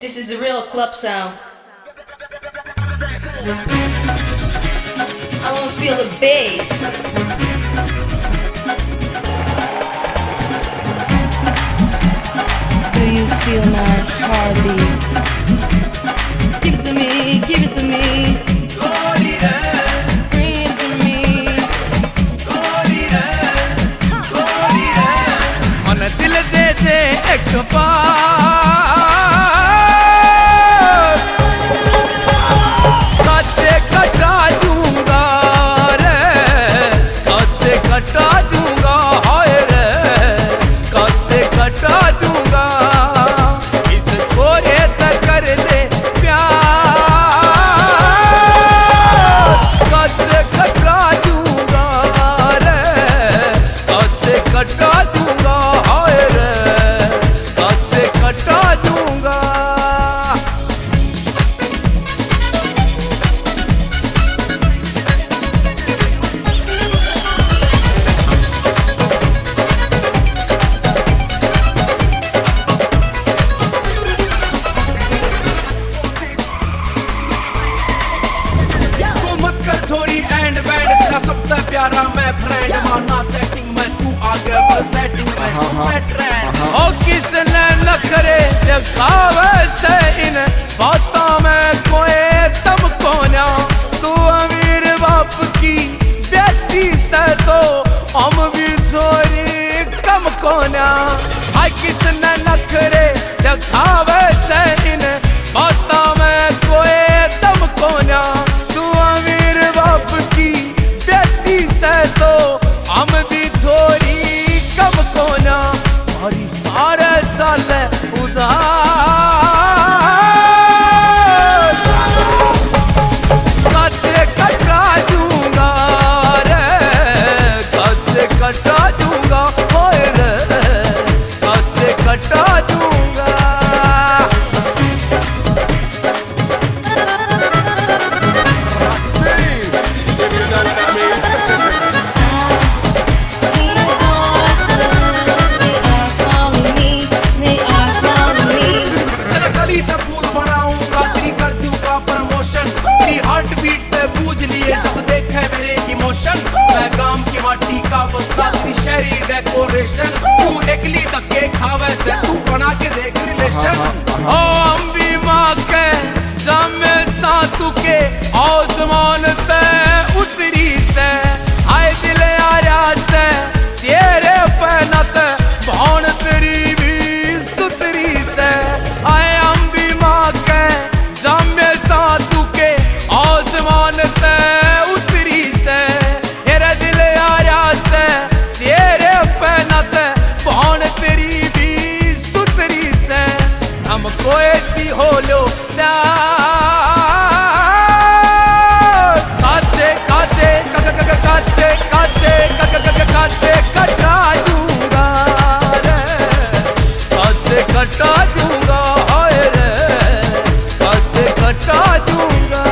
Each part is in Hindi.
This is the real club sound. I wanna feel the bass. Do you feel my heartbeat? Give it to me, give it to me. Bring it to me. मन दिल दे दे एक बार काटे कटा दूंगा रे काटे कटा दूंगा हाय रे काटे कटा दूंगा इस छोरे तक कर दे प्यार काटे कटा दूंगा रे काटे कटा दूंगा हाय रे काटे कटा दूंगा थोड़ी एंड बैंड तेरा सबसे प्यारा मैं फ्रेंड माना चेकिंग में तू आगे बस सेटिंग में सुपर ट्रेंड ओ किसने नखरे दिखावे से इन बातों में कोई तुमको ना तू अमीर बाप की बेटी से तो हम भी छोरी कम को ना हाय किसने नखरे दिखावे से इन बातों में कोई तुमको ना तू अमीर बाप की बेटी से तो हम भी छोरी कब को ना और सारे साल उधार काटे कटा दूंगा रे काटे कटा दूंगा होए रे काटे कटा दूंगा शहरी डेकोरेशन तू एकली धक्के खावे से तू बना के देख रिलेशन ओ अम्बी माँ के जमे सातु के आसमान ते उतरी से आए दिल आया से तेरे पहनत भौन तेरी भी सुतरी से आए अम्बी माँ के जमे सातु के आसमान ते उतरी से तेरे दिल आया से तेरे पहनत भौन तेरी भी सुतरी से हमको ऐसी हो लो काटे काटे काटे काटे काटे कटा दूंगा रे काटे कटा दूंगा हाय रे काटे कटा दूंगा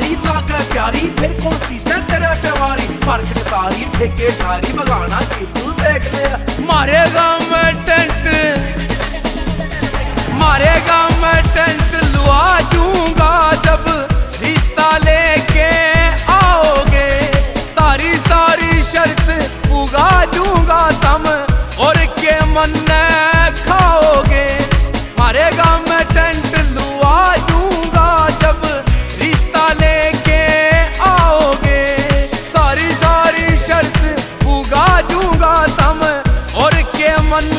फिर कौन सी से तेरे प्यारी मार्केट सारी ठेके सारी बगाना की तू देख ले मारे गाँव में टेंट लुआ दूंगा जब रिश्ता लेके आओगे तारी सारी शर्त उगा दूंगा तुम और के मन खाओगे मारे गाँव में टेंट लुआ दूंगा जब रिश्ता लेके आओगे तारी सारी शर्त उगा दूंगा तुम और के मन